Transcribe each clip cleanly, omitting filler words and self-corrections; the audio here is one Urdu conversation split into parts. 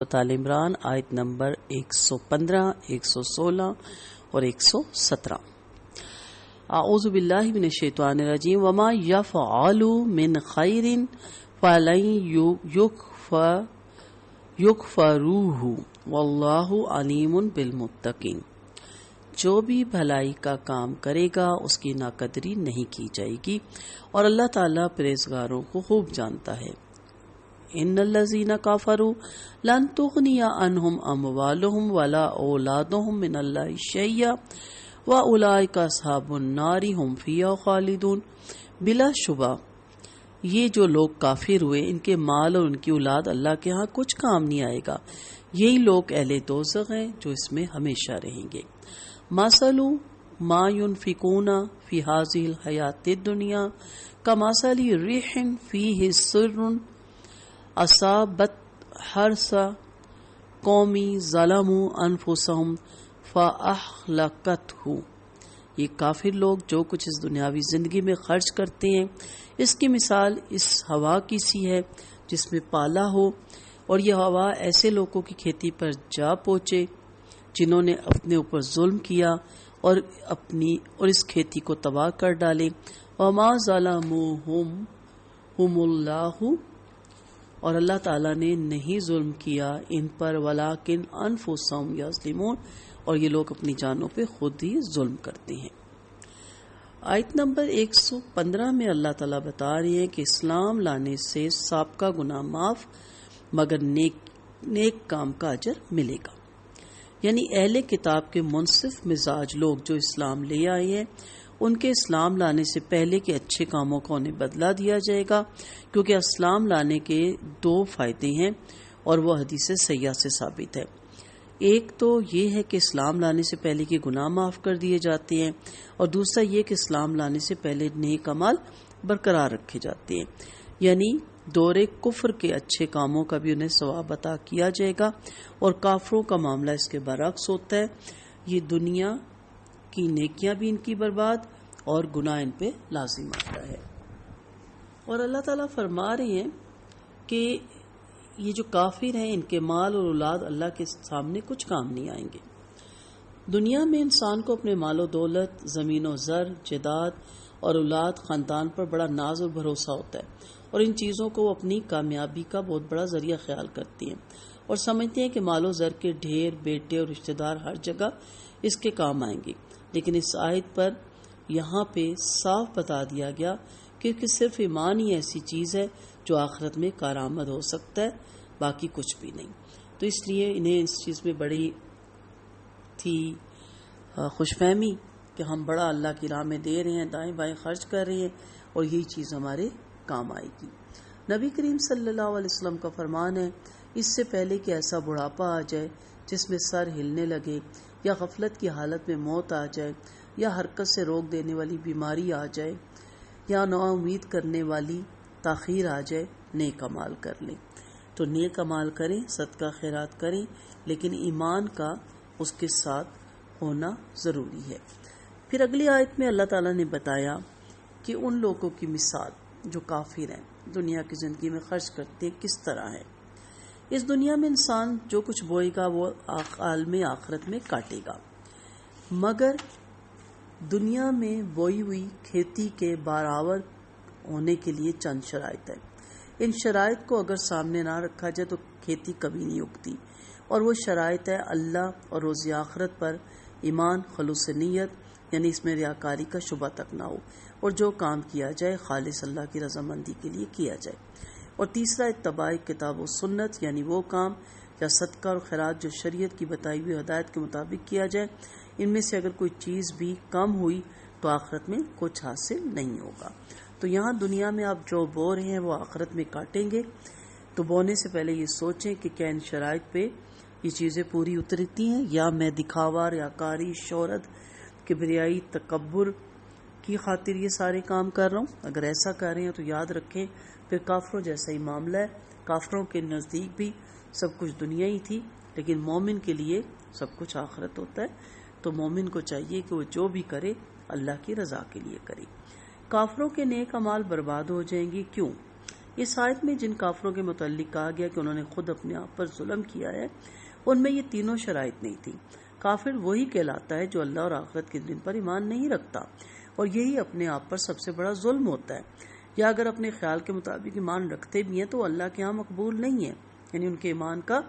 آل عمران آیت نمبر 115، 116 اور 117۔ اعوذ باللہ من الشیطان الرجیم وما یفعلوا من خیر فلن یکفروہ واللہ علیم بالمتقین۔ جو بھی بھلائی کا کام کرے گا اس کی ناقدری نہیں کی جائے گی اور اللہ تعالیٰ پرہیزگاروں کو خوب جانتا ہے۔ ان الذین کفروا لن تغنی عنہم اموالہم ولا اولادہم من اللہ شیئا واولئک اصحاب النار ھم فیہا خالدون۔ بلا شبہ یہ جو لوگ کافر ہوئے ان کے مال اور ان کی اولاد اللہ کے ہاں کچھ کام نہیں آئے گا، یہی لوگ اہل دوزخ ہیں جو اس میں ہمیشہ رہیں گے۔ مثل ما ينفقون فی ھذہ الحیاۃ الدنیا کمثل ریح فیہ سر اصابت حرث قوم ظلموا انفسهم فاہلکتہ۔ یہ کافر لوگ جو کچھ اس دنیاوی زندگی میں خرچ کرتے ہیں اس کی مثال اس ہوا کی سی ہے جس میں پالا ہو، اور یہ ہوا ایسے لوگوں کی کھیتی پر جا پہنچے جنہوں نے اپنے اوپر ظلم کیا اور اس کھیتی کو تباہ کر ڈالے۔ وما ظلموہم ھم اللہ، اور اللہ تعالیٰ نے نہیں ظلم کیا ان پر، ولیکن انفسہم یظلمون، اور یہ لوگ اپنی جانوں پہ خود ہی ظلم کرتے ہیں۔ آیت نمبر 115 میں اللہ تعالیٰ بتا رہے ہیں کہ اسلام لانے سے سابقہ گناہ معاف مگر نیک کام کا اجر ملے گا۔ یعنی اہل کتاب کے منصف مزاج لوگ جو اسلام لے آئے ہیں ان کے اسلام لانے سے پہلے کے اچھے کاموں کا انہیں بدلہ دیا جائے گا، کیونکہ اسلام لانے کے دو فائدے ہیں اور وہ حدیث سیاح سے ثابت ہے۔ ایک تو یہ ہے کہ اسلام لانے سے پہلے کے گناہ معاف کر دیے جاتے ہیں، اور دوسرا یہ کہ اسلام لانے سے پہلے نیک اعمال برقرار رکھے جاتے ہیں، یعنی دور کفر کے اچھے کاموں کا بھی انہیں ثواب عطا کیا جائے گا، اور کافروں کا معاملہ اس کے برعکس ہوتا ہے، یہ دنیا کی نیکیاں بھی ان کی برباد اور گناہ ان پہ لازم آتا ہے۔ اور اللہ تعالیٰ فرما رہے ہیں کہ یہ جو کافر ہیں ان کے مال اور اولاد اللہ کے سامنے کچھ کام نہیں آئیں گے۔ دنیا میں انسان کو اپنے مال و دولت، زمین و زر، جائیداد اور اولاد، خاندان پر بڑا ناز اور بھروسہ ہوتا ہے، اور ان چیزوں کو وہ اپنی کامیابی کا بہت بڑا ذریعہ خیال کرتی ہیں اور سمجھتے ہیں کہ مال و زر کے ڈھیر، بیٹے اور رشتہ دار ہر جگہ اس کے کام آئیں گے۔ لیکن اس آیت پر یہاں پہ صاف بتا دیا گیا کہ صرف ایمان ہی ایسی چیز ہے جو آخرت میں کارآمد ہو سکتا ہے، باقی کچھ بھی نہیں۔ تو اس لیے انہیں اس چیز میں بڑی تھی خوش فہمی کہ ہم بڑا اللہ کی راہ میں دے رہے ہیں، دائیں بائیں خرچ کر رہے ہیں، اور یہی چیز ہمارے کام آئے گی۔ نبی کریم صلی اللہ علیہ وسلم کا فرمان ہے، اس سے پہلے کہ ایسا بڑھاپا آ جائے جس میں سر ہلنے لگے، یا غفلت کی حالت میں موت آ جائے، یا حرکت سے روک دینے والی بیماری آ جائے، یا نا امید کرنے والی تاخیر آ جائے، نیک اعمال کر لیں۔ تو نیک اعمال کریں، صدقہ خیرات کریں، لیکن ایمان کا اس کے ساتھ ہونا ضروری ہے۔ پھر اگلی آیت میں اللہ تعالیٰ نے بتایا کہ ان لوگوں کی مثال جو کافر ہیں، دنیا کی زندگی میں خرچ کرتے کس طرح ہے۔ اس دنیا میں انسان جو کچھ بوئے گا وہ عالم آخرت میں کاٹے گا، مگر دنیا میں بوئی ہوئی کھیتی کے برآور ہونے کے لیے چند شرائط ہیں۔ ان شرائط کو اگر سامنے نہ رکھا جائے تو کھیتی کبھی نہیں اگتی، اور وہ شرائط ہے اللہ اور روز آخرت پر ایمان، خلوص نیت، یعنی اس میں ریاکاری کا شبہ تک نہ ہو، اور جو کام کیا جائے خالص اللہ کی رضامندی کے لیے کیا جائے، اور تیسرا اتباع کتاب و سنت، یعنی وہ کام یا صدقہ اور خیرات جو شریعت کی بتائی ہوئی ہدایت کے مطابق کیا جائے۔ ان میں سے اگر کوئی چیز بھی کم ہوئی تو آخرت میں کچھ حاصل نہیں ہوگا۔ تو یہاں دنیا میں آپ جو بو رہے ہیں وہ آخرت میں کاٹیں گے، تو بونے سے پہلے یہ سوچیں کہ کیا ان شرائط پہ یہ چیزیں پوری اترتی ہیں، یا میں دکھاوا، ریاکاری، شہرت، کبریائی، تکبر کی خاطر یہ سارے کام کر رہا ہوں۔ اگر ایسا کر رہے ہیں تو یاد رکھیں پھر کافروں جیسا ہی معاملہ ہے۔ کافروں کے نزدیک بھی سب کچھ دنیا ہی تھی، لیکن مومن کے لیے سب کچھ آخرت ہوتا ہے۔ تو مومن کو چاہیے کہ وہ جو بھی کرے اللہ کی رضا کے لیے کرے۔ کافروں کے نیک اعمال برباد ہو جائیں گے، کیوں؟ اس آیت میں جن کافروں کے متعلق کہا گیا کہ انہوں نے خود اپنے آپ پر ظلم کیا ہے، ان میں یہ تینوں شرائط نہیں تھی۔ کافر وہی کہلاتا ہے جو اللہ اور آخرت کے دن پر ایمان نہیں رکھتا، اور یہی اپنے آپ پر سب سے بڑا ظلم ہوتا ہے، یا اگر اپنے خیال کے مطابق ایمان رکھتے بھی ہیں تو اللہ کے ہاں مقبول نہیں ہے، یعنی ان کے ایمان کا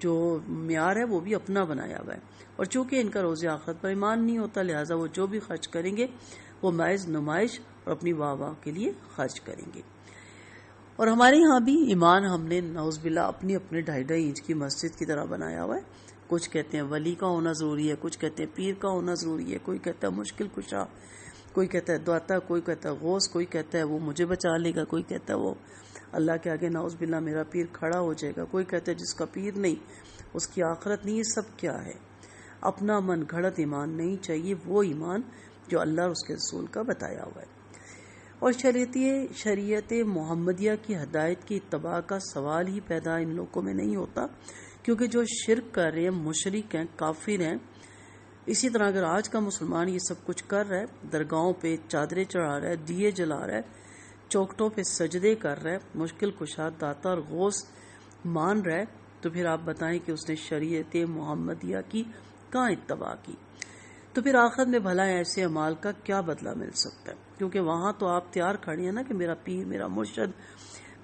جو معیار ہے وہ بھی اپنا بنایا ہوا ہے، اور چونکہ ان کا روز آخرت پر ایمان نہیں ہوتا، لہٰذا وہ جو بھی خرچ کریں گے وہ محض نمائش اور اپنی واہ واہ کے لیے خرچ کریں گے۔ اور ہمارے یہاں بھی ایمان ہم نے نعوذ باللہ اپنے 2.5 انچ کی مسجد کی طرح بنایا ہوا ہے۔ کچھ کہتے ہیں ولی کا ہونا ضروری ہے، کچھ کہتے ہیں پیر کا ہونا ضروری ہے، کوئی کہتا ہے مشکل کشا، کوئی کہتا ہے دعاتا، کوئی کہتا ہے غوث، کوئی کہتا ہے وہ مجھے بچا لے گا، کوئی کہتا ہے وہ اللہ کے آگے نعوذ باللہ میرا پیر کھڑا ہو جائے گا، کوئی کہتا ہے جس کا پیر نہیں اس کی آخرت نہیں۔ یہ سب کیا ہے؟ اپنا من گھڑت ایمان نہیں چاہیے، وہ ایمان جو اللہ اور اس کے رسول کا بتایا ہوا ہے۔ اور شریعت محمدیہ کی ہدایت کی اتباع کا سوال ہی پیدا ان لوگوں میں نہیں ہوتا، کیونکہ جو شرک کر رہے ہیں، مشرک ہیں، کافر ہیں۔ اسی طرح اگر آج کا مسلمان یہ سب کچھ کر رہا ہے، درگاہوں پہ چادریں چڑھا رہا ہے، دیے جلا رہا ہے، چوکٹوں پہ سجدے کر رہا ہے، مشکل کشا، داتا اور غوث مان رہا ہے، تو پھر آپ بتائیں کہ اس نے شریعت محمدیہ کی کہاں اتباع کی؟ تو پھر آخرت میں بھلا ایسے اعمال کا کیا بدلہ مل سکتا ہے؟ کیونکہ وہاں تو آپ تیار کھڑی ہیں نا کہ میرا پیر، میرا مرشد،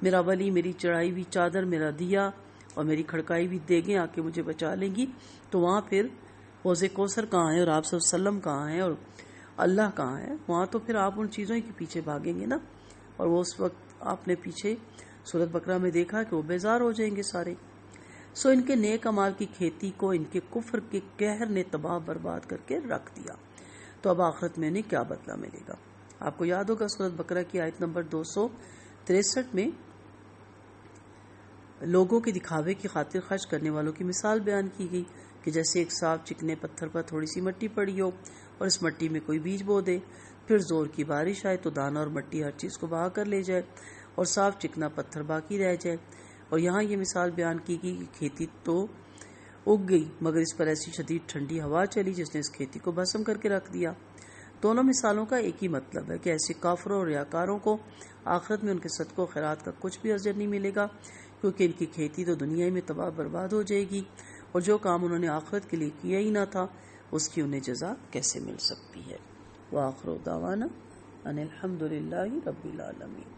میرا ولی، میری چڑھائی ہوئی چادر، میرا دیا اور میری کھڑکائی ہوئی دیگیں آ کے مجھے بچا لیں گی۔ تو وہاں پھر حوض کوثر کہاں ہے اور آپ صلی اللہ علیہ وسلم کہاں ہے اور اللہ کہاں ہے؟ وہاں تو پھر آپ ان چیزوں کے پیچھے بھاگیں گے نا، اور وہ اس وقت آپ نے پیچھے سورۃ بقرہ میں دیکھا کہ وہ بیزار ہو جائیں گے سارے۔ سو ان کے نیک اعمال کی کھیتی کو ان کے کفر کے قہر نے تباہ برباد کر کے رکھ دیا، تو اب آخرت میں انہیں کیا بدلہ ملے گا؟ آپ کو یاد ہوگا سورۃ بقرہ کی آیت نمبر 263 میں لوگوں کے دکھاوے کی خاطر خرچ کرنے والوں کی مثال بیان کی گئی کہ جیسے ایک صاف چکنے پتھر پر تھوڑی سی مٹی پڑی ہو اور اس مٹی میں کوئی بیج بو دے، پھر زور کی بارش آئے تو دانا اور مٹی ہر چیز کو بہا کر لے جائے اور صاف چکنا پتھر باقی رہ جائے۔ اور یہاں یہ مثال بیان کی گئی کہ کھیتی تو اگ گئی مگر اس پر ایسی شدید ٹھنڈی ہوا چلی جس نے اس کھیتی کو بھسم کر کے رکھ دیا۔ دونوں مثالوں کا ایک ہی مطلب ہے کہ ایسے کافروں اور ریاکاروں کو آخرت میں ان کے صدقہ و خیرات کا کچھ بھی اجر نہیں ملے گا، کیونکہ ان کی کھیتی تو دنیا ہی میں تباہ برباد ہو جائے گی، اور جو کام انہوں نے آخرت کے لیے کیا ہی نہ تھا اس کی انہیں جزا کیسے مل سکتی ہے؟ وآخر دعوانا ان الحمد للہ رب العالمین۔